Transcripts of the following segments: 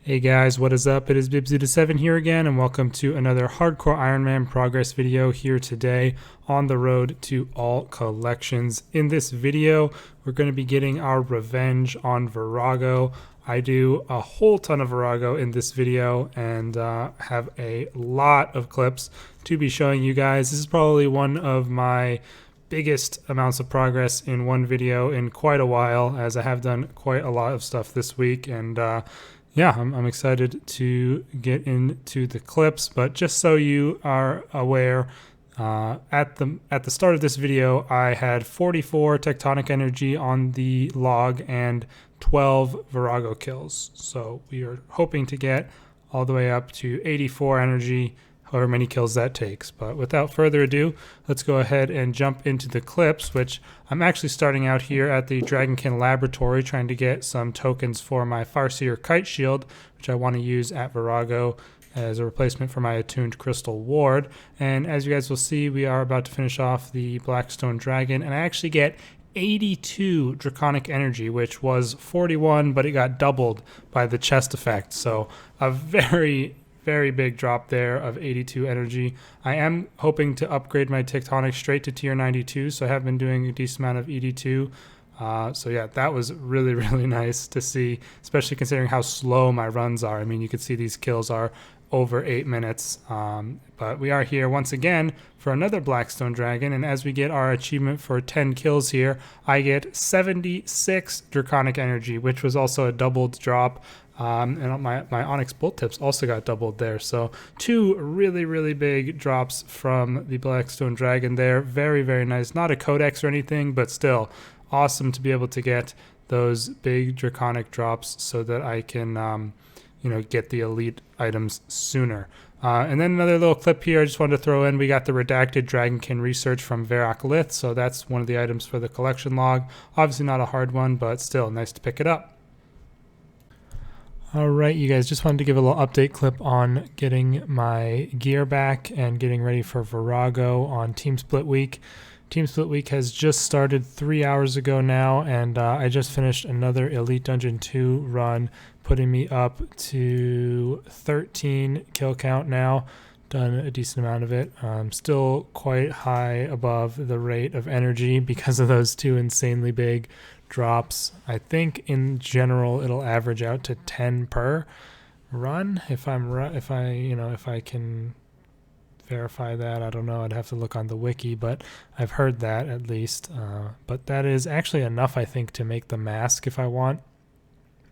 Hey guys, what is up? It is Bibsy7 here again, and welcome to another Hardcore Ironman progress video here today on the road to all collections. In this video, we're going to be getting our revenge on Virago. I do a whole ton of Virago in this video and have a lot of clips to be showing you guys. This is probably one of my biggest amounts of progress in one video in quite a while, as I have done quite a lot of stuff this week, and yeah, I'm excited to get into the clips, but just so you are aware, at the start of this video, I had 44 Tectonic energy on the log and 12 Virago kills. So we are hoping to get all the way up to 84 energy, however many kills that takes. But without further ado, let's go ahead and jump into the clips, which I'm actually starting out here at the Dragonkin Laboratory, trying to get some tokens for my Farseer Kite Shield, which I want to use at Virago as a replacement for my attuned Crystal Ward. And as you guys will see, we are about to finish off the Blackstone Dragon, and I actually get 82 Draconic energy, which was 41, but it got doubled by the chest effect. So a very big drop there of 82 energy. I am hoping to upgrade my Tectonic straight to tier 92, so I have been doing a decent amount of ED2. So yeah, that was really nice to see, especially considering how slow my runs are. I mean, you can see these kills are over 8 minutes. But we are here once again for another Blackstone Dragon, and as we get our achievement for 10 kills here, I get 76 Draconic energy, which was also a doubled drop. And my Onyx Bolt Tips also got doubled there. So two really big drops from the Blackstone Dragon there. Very nice. Not a codex or anything, but still awesome to be able to get those big Draconic drops so that I can get the elite items sooner. And then another little clip here I just wanted to throw in. We got the redacted Dragonkin research from Virago, so that's one of the items for the collection log. Obviously not a hard one, but still nice to pick it up. Alright, you guys, just wanted to give a little update clip on getting my gear back and getting ready for Virago on Team Split Week. Team Split Week has just started 3 hours ago now, and I just finished another Elite Dungeon 2 run, putting me up to 13 kill count now. Done a decent amount of it. Still quite high above the rate of energy because of those two insanely big drops. I think in general it'll average out to 10 per run. If I can verify that, I don't know. I'd have to look on the wiki, but I've heard that at least. But that is actually enough, I think, to make the mask if I want.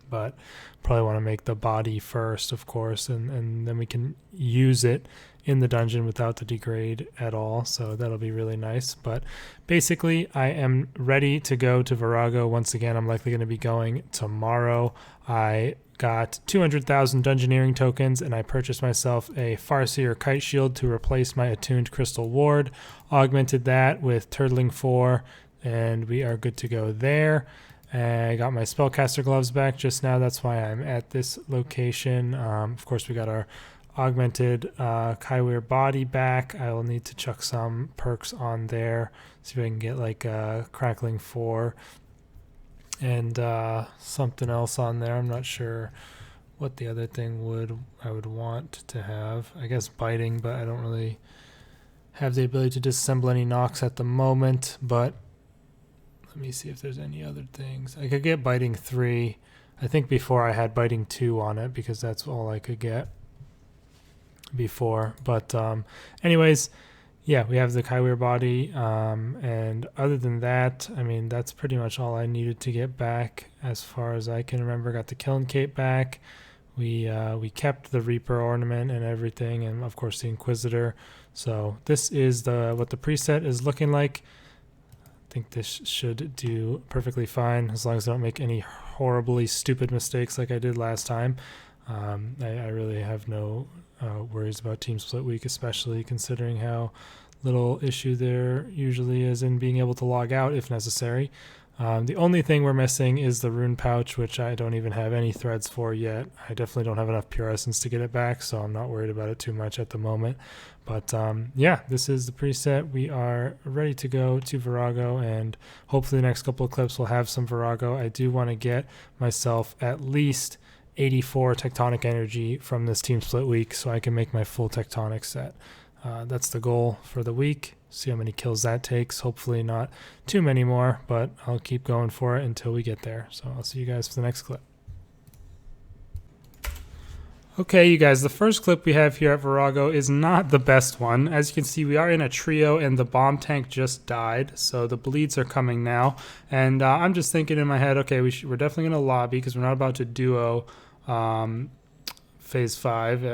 But probably want to make the body first, of course, and then we can use it in the dungeon without the degrade at all, so that'll be really nice. But basically, I am ready to go to Virago. Once again, I'm likely going to be going tomorrow. I got 200,000 Dungeoneering tokens, and I purchased myself a Farseer Kite Shield to replace my attuned Crystal Ward, augmented that with Turtling 4, and we are good to go there. I got my Spellcaster gloves back just now. That's why I'm at this location. Of course, we got our augmented Kaiwir body back. I will need to chuck some perks on there. See if I can get like Crackling 4 and something else on there. I'm not sure what the other thing I would want to have. I guess Biting, but I don't really have the ability to disassemble any knocks at the moment. But let me see if there's any other things. I could get Biting 3. I think before I had Biting 2 on it because that's all I could get before. But anyways, yeah, we have the Kaiwir body. And other than that, I mean, that's pretty much all I needed to get back as far as I can remember. Got the Kiln Cape back. We kept the Reaper ornament and everything, and of course the Inquisitor. So this is what the preset is looking like. I think this should do perfectly fine as long as I don't make any horribly stupid mistakes like I did last time. I really have no worries about Team Split Week, especially considering how little issue there usually is in being able to log out if necessary. The only thing we're missing is the rune pouch, which I don't even have any threads for yet. I definitely don't have enough pure essence to get it back, so I'm not worried about it too much at the moment. But yeah, this is the preset. We are ready to go to Virago, and hopefully the next couple of clips will have some Virago. I do want to get myself at least 84 Tectonic energy from this team split week so I can make my full Tectonic set. That's the goal for the week. See how many kills that takes. Hopefully not too many more, but I'll keep going for it until we get there. So I'll see you guys for the next clip. Okay, you guys, the first clip we have here at Virago is not the best one. As you can see, we are in a trio and the bomb tank just died, so the bleeds are coming now. And I'm just thinking in my head, okay, we're definitely going to lobby because we're not about to duo phase 5.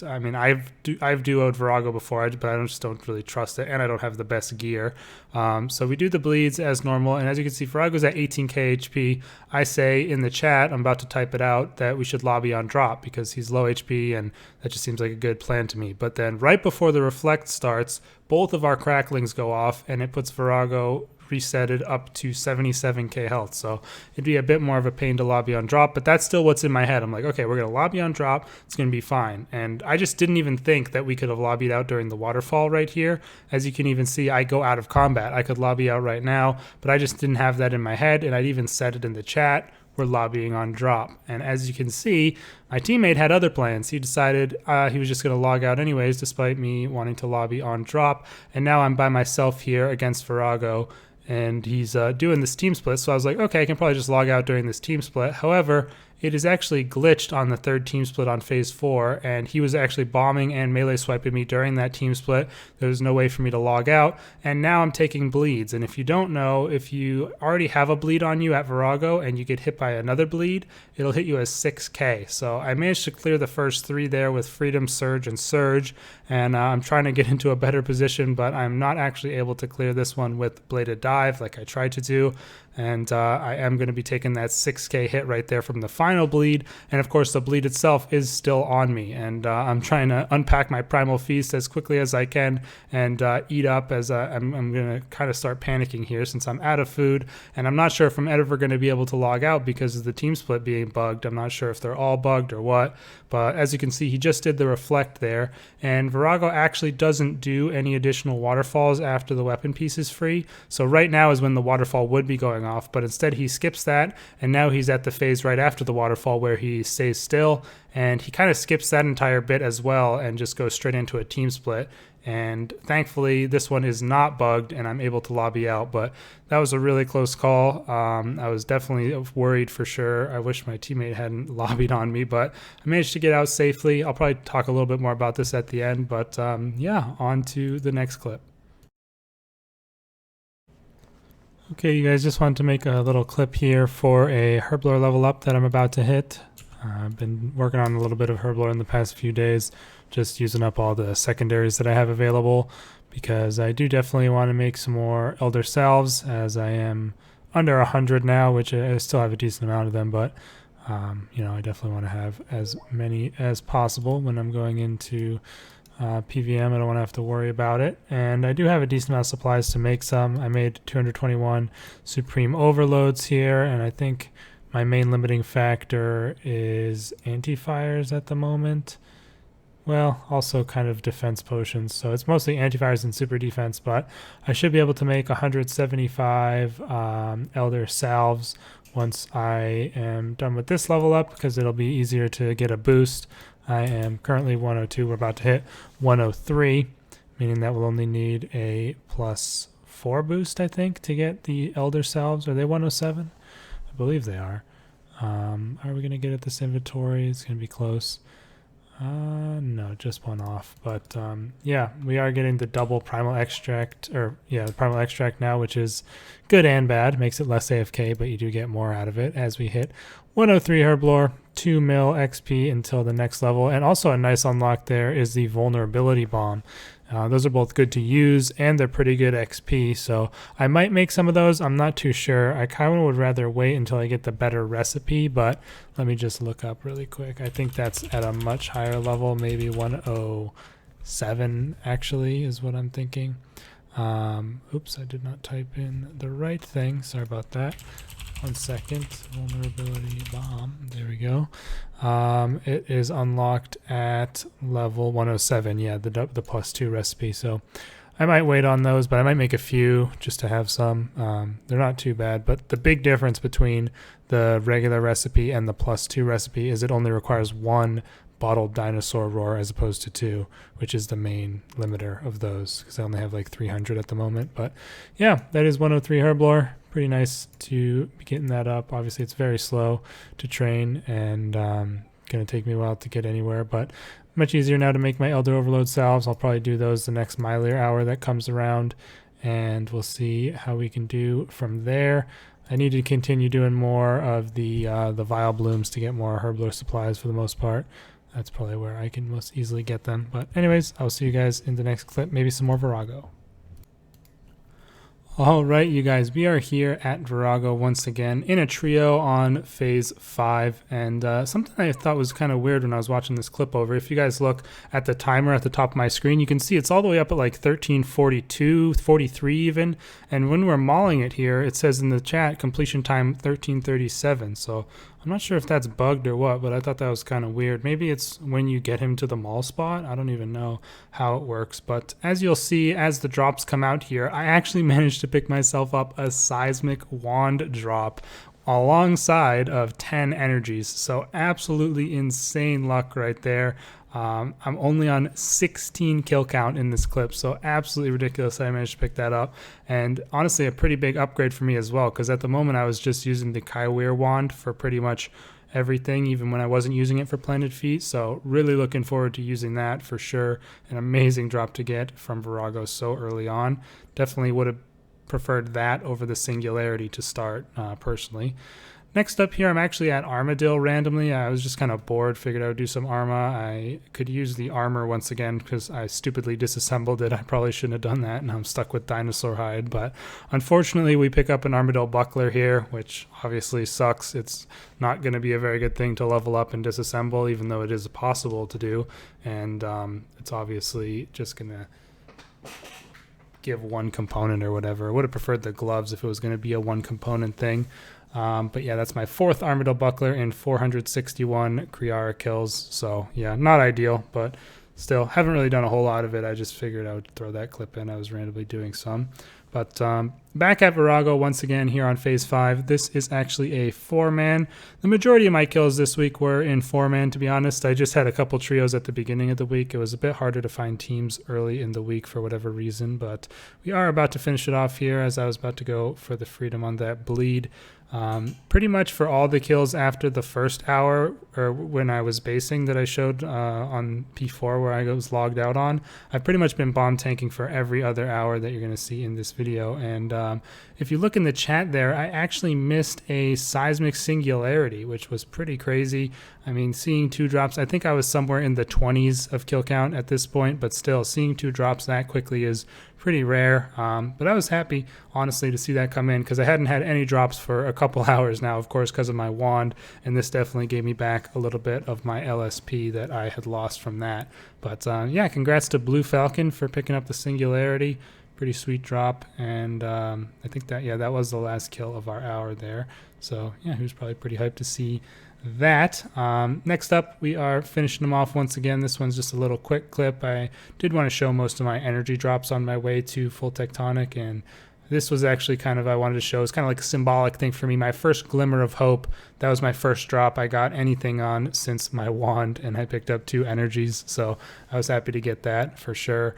I mean, I've duoed Virago before, but I just don't really trust it, and I don't have the best gear. So we do the bleeds as normal, and as you can see, Virago's at 18k HP. I say in the chat, I'm about to type it out, that we should lobby on drop because he's low HP, and that just seems like a good plan to me. But then right before the reflect starts, both of our cracklings go off, and it puts Virago resetted up to 77k health, so it'd be a bit more of a pain to lobby on drop, but that's still what's in my head. I'm like, okay, we're gonna lobby on drop, it's gonna be fine. And I just didn't even think that we could have lobbied out during the waterfall right here. As you can even see, I go out of combat. I could lobby out right now, but I just didn't have that in my head, and I'd even said it in the chat, we're lobbying on drop. And as you can see, my teammate had other plans. He decided he was just going to log out anyways, despite me wanting to lobby on drop. And now I'm by myself here against Virago, and he's doing this team split. So I was like, okay, I can probably just log out during this team split. However, it is actually glitched on the third team split on phase 4, and he was actually bombing and melee swiping me during that team split. There was no way for me to log out, and now I'm taking bleeds. And if you don't know, if you already have a bleed on you at Virago and you get hit by another bleed, it'll hit you as 6k. So I managed to clear the first 3 there with Freedom, Surge, and Surge, and I'm trying to get into a better position, but I'm not actually able to clear this one with Bladed Dive like I tried to do. And I am going to be taking that 6k hit right there from the final bleed. And of course, the bleed itself is still on me. And I'm trying to unpack my Primal Feast as quickly as I can and eat up as I'm going to kind of start panicking here since I'm out of food. And I'm not sure if I'm ever going to be able to log out because of the team split being bugged. I'm not sure if they're all bugged or what. But as you can see, he just did the reflect there. And Virago actually doesn't do any additional waterfalls after the weapon piece is free. So right now is when the waterfall would be going off, but instead he skips that, and now he's at the phase right after the waterfall where he stays still, and he kind of skips that entire bit as well and just goes straight into a team split. And thankfully this one is not bugged and I'm able to lobby out, but that was a really close call. I was definitely worried for sure. I wish my teammate hadn't lobbied on me, but I managed to get out safely. I'll probably talk a little bit more about this at the end, but yeah, on to the next clip. Okay, you guys, just wanted to make a little clip here for a Herblore level up that I'm about to hit. I've been working on a little bit of Herblore in the past few days, just using up all the secondaries that I have available, because I do definitely want to make some more Elder Salves, as I am under 100 now, which I still have a decent amount of them, but you know, I definitely want to have as many as possible when I'm going into PVM. I don't want to have to worry about it, and I do have a decent amount of supplies to make some. I made 221 Supreme Overloads here, and I think my main limiting factor is anti-fires at the moment. Well, also kind of defense potions, so it's mostly anti-fires and super defense, but I should be able to make 175 Elder Salves once I am done with this level up, because it'll be easier to get a boost. I am currently 102. We're about to hit 103, meaning that we'll only need a +4 boost, I think, to get the Elder Salves. Are they 107? I believe they are. Are we going to get at this inventory? It's going to be close. No, just one off. But yeah, we are getting the double Primal Extract, or yeah, the Primal Extract now, which is good and bad. Makes it less AFK, but you do get more out of it as we hit 103 Herblore. 2 mil XP until the next level, and also a nice unlock there is the Vulnerability Bomb. Those are both good to use, and they're pretty good XP, so I might make some of those. I'm not too sure. I kind of would rather wait until I get the better recipe, but let me just look up really quick. I think that's at a much higher level, maybe 107 actually is what I'm thinking. Oops, I did not type in the right thing. Sorry about that. 1 second. Vulnerability Bomb. There we go. It is unlocked at level 107. Yeah, the +2 recipe. So I might wait on those, but I might make a few just to have some. They're not too bad, but the big difference between the regular recipe and the +2 recipe is it only requires 1 bottled dinosaur roar as opposed to 2, which is the main limiter of those, because I only have like 300 at the moment. But yeah, that is 103 Herblore. Pretty nice to be getting that up. Obviously it's very slow to train and gonna take me a while to get anywhere, but much easier now to make my Elder Overload salves. I'll probably do those the next Mylier hour that comes around, and we'll see how we can do from there. I need to continue doing more of the Vile Blooms to get more Herblore supplies for the most part. That's probably where I can most easily get them. But anyways, I'll see you guys in the next clip. Maybe some more Virago. All right, you guys, we are here at Virago once again in a trio on phase 5, and something I thought was kind of weird when I was watching this clip over. If you guys look at the timer at the top of my screen, you can see it's all the way up at like 1342, 43 even, and when we're mauling it here, it says in the chat completion time 1337. So I'm not sure if that's bugged or what, but I thought that was kind of weird. Maybe it's when you get him to the maul spot. I don't even know how it works. But as you'll see, as the drops come out here, I actually managed to pick myself up a seismic wand drop alongside of 10 energies. So absolutely insane luck right there. I'm only on 16 kill count in this clip, so absolutely ridiculous that I managed to pick that up. And honestly, a pretty big upgrade for me as well, because at the moment I was just using the Kaiweir wand for pretty much everything, even when I wasn't using it for planted feet. So really looking forward to using that for sure. An amazing drop to get from Virago so early on. Definitely would have preferred that over the Singularity to start personally. Next up here, I'm actually at Armadillo randomly. I was just kind of bored, figured I would do some Arma. I could use the armor once again because I stupidly disassembled it. I probably shouldn't have done that, and I'm stuck with Dinosaur Hide. But unfortunately, we pick up an Armadillo Buckler here, which obviously sucks. It's not going to be a very good thing to level up and disassemble, even though it is possible to do. And it's obviously just going to give one component or whatever. I would have preferred the gloves if it was going to be a one component thing. But yeah, that's my 4th Armadillo Buckler and 461 Kriara kills. So yeah, not ideal, but still haven't really done a whole lot of it. I just figured I would throw that clip in. I was randomly doing some. But back at Virago once again here on phase 5. This is actually a 4-man. The majority of my kills this week were in 4-man, to be honest. I just had a couple trios at the beginning of the week. It was a bit harder to find teams early in the week for whatever reason, but we are about to finish it off here as I was about to go for the freedom on that bleed. Pretty much for all the kills after the first hour, or when I was basing that I showed on P4 where I was logged out on, I've pretty much been bomb tanking for every other hour that you're going to see in this video. And if you look in the chat there, I actually missed a seismic singularity, which was pretty crazy. I mean, seeing 2 drops, I think I was somewhere in the 20s of kill count at this point, but still seeing 2 drops that quickly is pretty rare. But I was happy, honestly, to see that come in because I hadn't had any drops for a couple hours now, of course, because of my wand, and this definitely gave me back a little bit of my LSP that I had lost from that. But yeah, congrats to Blue Falcon for picking up the singularity. Pretty sweet drop, and I think that, yeah, that was the last kill of our hour there. So yeah, he was probably pretty hyped to see that. Next up, we are finishing them off once again. This one's just a little quick clip. I did want to show most of my energy drops on my way to full Tectonic, and this was actually kind of, I wanted to show, it's kind of like a symbolic thing for me. My first glimmer of hope, that was my first drop I got anything on since my wand, and I picked up 2 energies, so I was happy to get that for sure.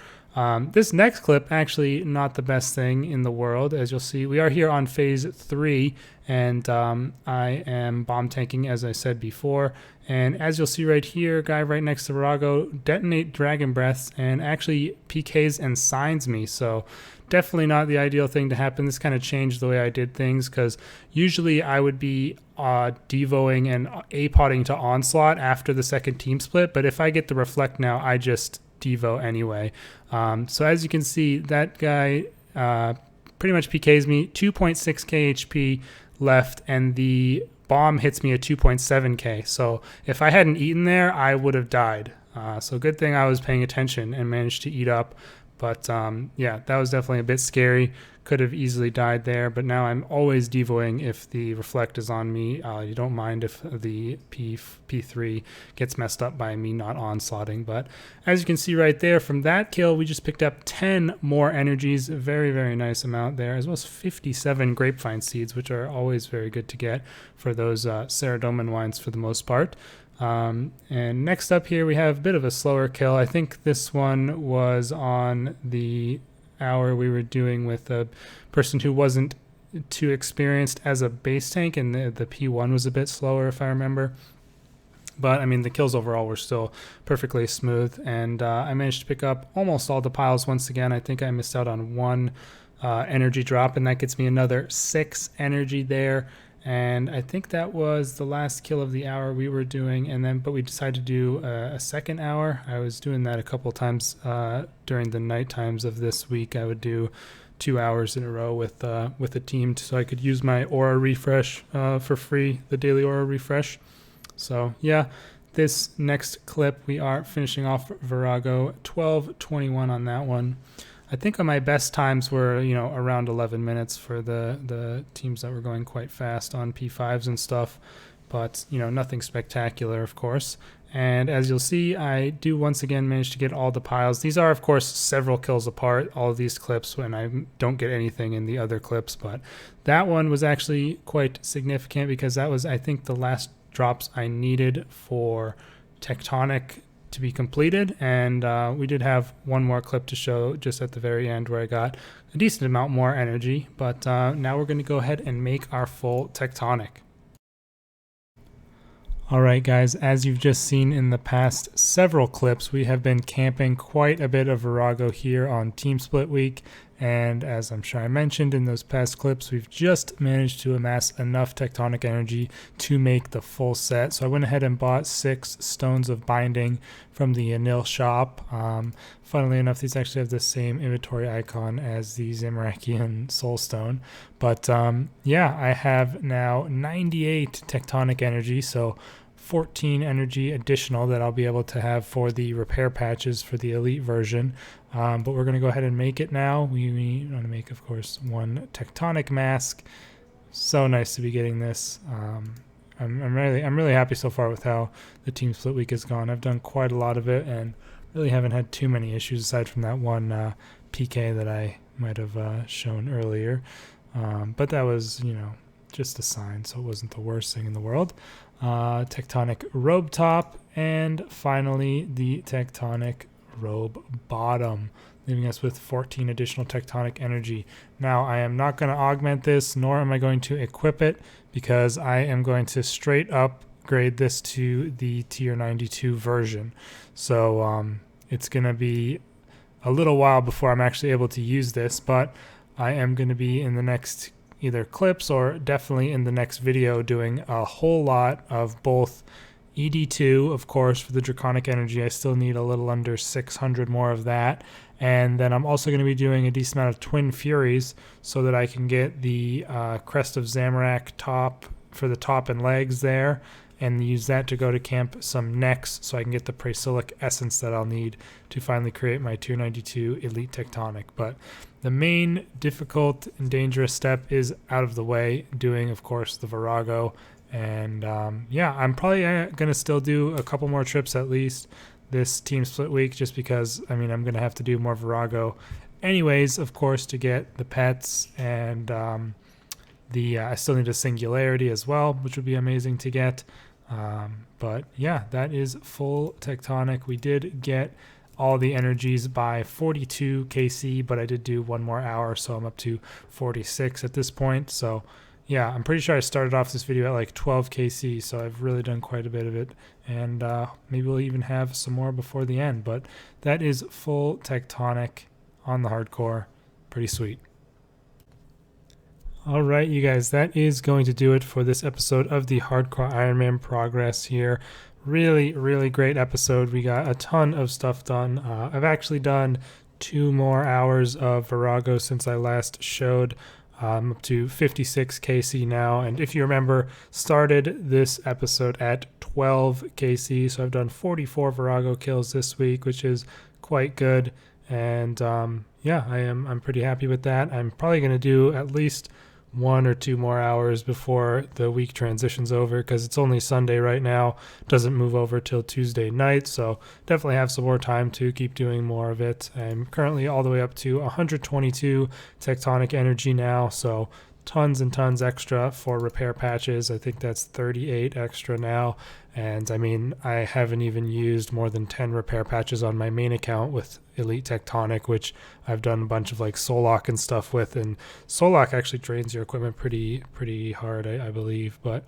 This next clip, actually not the best thing in the world. As you'll see, we are here on phase 3, and I am bomb tanking, as I said before. And as you'll see right here, guy right next to Virago, detonate Dragon Breaths, and actually PKs and signs me. So definitely not the ideal thing to happen. This kind of changed the way I did things, because usually I would be devoing and A-potting to Onslaught after the second team split, but if I get the Reflect now, I just Devo anyway. So as you can see, that guy pretty much PKs me, 2.6k HP left, and the bomb hits me at 2.7k. So if I hadn't eaten there, I would have died. So good thing I was paying attention and managed to eat up. But yeah, that was definitely a bit scary. Could have easily died there, but now I'm always devoing if the reflect is on me. You don't mind if the P3 gets messed up by me not onslaughting. But as you can see right there, from that kill, we just picked up 10 more energies. A very, very nice amount there, as well as 57 grapevine seeds, which are always very good to get for those Ceradomin wines for the most part. And next up here, we have a bit of a slower kill. I think this one was on the hour we were doing with a person who wasn't too experienced as a base tank, and the P1 was a bit slower if I remember. But I mean, the kills overall were still perfectly smooth, and I managed to pick up almost all the piles once again. I think I missed out on one energy drop, and that gets me another 6 energy there. And I think that was the last kill of the hour we were doing, but we decided to do a second hour. I was doing that a couple times during the night times of this week. I would do 2 hours in a row with a team, so I could use my aura refresh for free, the daily aura refresh. So yeah, this next clip we are finishing off Virago, 12:21 on that one. I think my best times were, around 11 minutes for the teams that were going quite fast on P5s and stuff, but, nothing spectacular, of course. And as you'll see, I do once again manage to get all the piles. These are, of course, several kills apart, all of these clips, when I don't get anything in the other clips, but that one was actually quite significant because that was, I think, the last drops I needed for Tectonic to be completed, and we did have one more clip to show just at the very end where I got a decent amount more energy, but now we're going to go ahead and make our full Tectonic. Alright guys, as you've just seen in the past several clips, we have been camping quite a bit of Virago here on Team Split Week, and as I'm sure I mentioned in those past clips, we've just managed to amass enough Tectonic energy to make the full set. So I went ahead and bought 6 stones of binding from the Anil shop. Funnily enough, these actually have the same inventory icon as the Zamorakian Soulstone. But yeah, I have now 98 Tectonic energy, so 14 energy additional that I'll be able to have for the repair patches for the elite version. But we're going to go ahead and make it now. We want to make, of course, one Tectonic mask. So nice to be getting this. I'm really happy so far with how the Team Split Week has gone. I've done quite a lot of it and really haven't had too many issues aside from that one PK that I might have shown earlier. But that was, just a sign, so it wasn't the worst thing in the world. Tectonic robe top, and finally the Tectonic robe bottom, leaving us with 14 additional Tectonic energy. Now I am not going to augment this, nor am I going to equip it, because I am going to straight up grade this to the tier 92 version. So it's going to be a little while before I'm actually able to use this, but I am going to be in the next either clips or definitely in the next video doing a whole lot of both ED2, of course, for the Draconic energy. I still need a little under 600 more of that. And then I'm also going to be doing a decent amount of Twin Furies so that I can get the Crest of Zamorak top for the top and legs there, and use that to go to camp some necks so I can get the Praesilic essence that I'll need to finally create my tier 92 elite Tectonic. But the main difficult and dangerous step is out of the way, doing, of course, the Virago. And yeah, I'm probably going to still do a couple more trips at least this Team Split Week, just because, I'm going to have to do more Virago anyways, of course, to get the pets, and I still need a Singularity as well, which would be amazing to get. But yeah, that is full Tectonic. We did get all the energies by 42 KC, but I did do one more hour, so I'm up to 46 at this point. So yeah, I'm pretty sure I started off this video at like 12 KC, so I've really done quite a bit of it, and maybe we'll even have some more before the end. But that is full Tectonic on the hardcore. Pretty sweet. All right, you guys, that is going to do it for this episode of the Hardcore Ironman Progress here. Really, really great episode. We got a ton of stuff done. I've actually done 2 more hours of Virago since I last showed. I'm up to 56 KC now, and if you remember, started this episode at 12 KC, so I've done 44 Virago kills this week, which is quite good. And yeah, I'm pretty happy with that. I'm probably going to do at least 1 or 2 more hours before the week transitions over, because it's only Sunday right now. Doesn't move over till Tuesday night, so definitely have some more time to keep doing more of it. I'm currently all the way up to 122 Tectonic energy now, so tons and tons extra for repair patches. I think that's 38 extra now. And I mean, I haven't even used more than 10 repair patches on my main account with Elite Tectonic, which I've done a bunch of like Solok and stuff with. And Solok actually drains your equipment pretty hard, I believe. But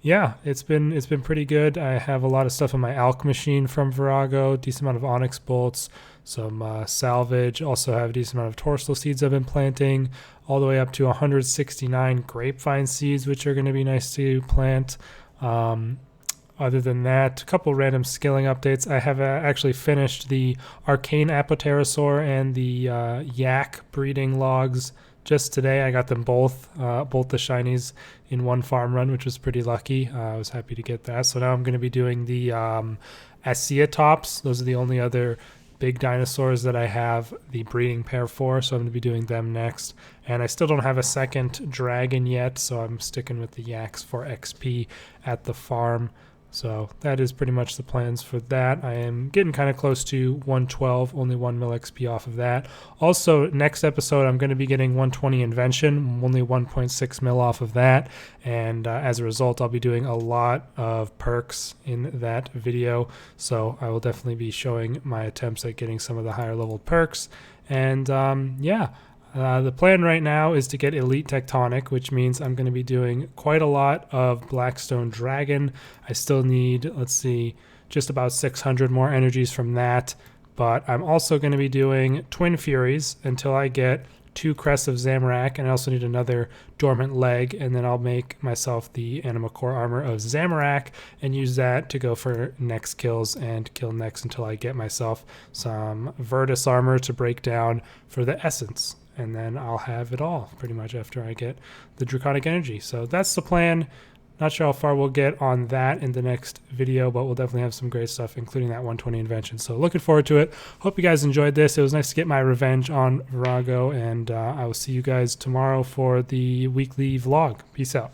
yeah, it's been pretty good. I have a lot of stuff on my Alk machine from Virago, decent amount of Onyx bolts, some salvage. Also have a decent amount of torsal seeds I've been planting, all the way up to 169 grapevine seeds, which are going to be nice to plant. Other than that, a couple random skilling updates. I have actually finished the Arcane Apoterasaur and the Yak breeding logs just today. I got them both the shinies in one farm run, which was pretty lucky. I was happy to get that. So now I'm going to be doing the Asiatops. Those are the only other big dinosaurs that I have the breeding pair for, so I'm going to be doing them next. And I still don't have a second dragon yet, so I'm sticking with the Yaks for XP at the farm. So that is pretty much the plans for that. I am getting kind of close to 112, only 1 mil XP off of that. Also, next episode, I'm going to be getting 120 Invention, only 1.6 mil off of that. And as a result, I'll be doing a lot of perks in that video. So I will definitely be showing my attempts at getting some of the higher level perks. And yeah. The plan right now is to get Elite Tectonic, which means I'm going to be doing quite a lot of Blackstone Dragon. I still need, let's see, just about 600 more energies from that. But I'm also going to be doing Twin Furies until I get 2 Crests of Zamorak, and I also need another Dormant Leg, and then I'll make myself the Anima Core Armor of Zamorak and use that to go for next kills and kill next until I get myself some Virtus Armor to break down for the Essence. And then I'll have it all pretty much after I get the Draconic Energy. So that's the plan. Not sure how far we'll get on that in the next video, but we'll definitely have some great stuff, including that 120 Invention. So looking forward to it. Hope you guys enjoyed this. It was nice to get my revenge on Virago, and I will see you guys tomorrow for the weekly vlog. Peace out.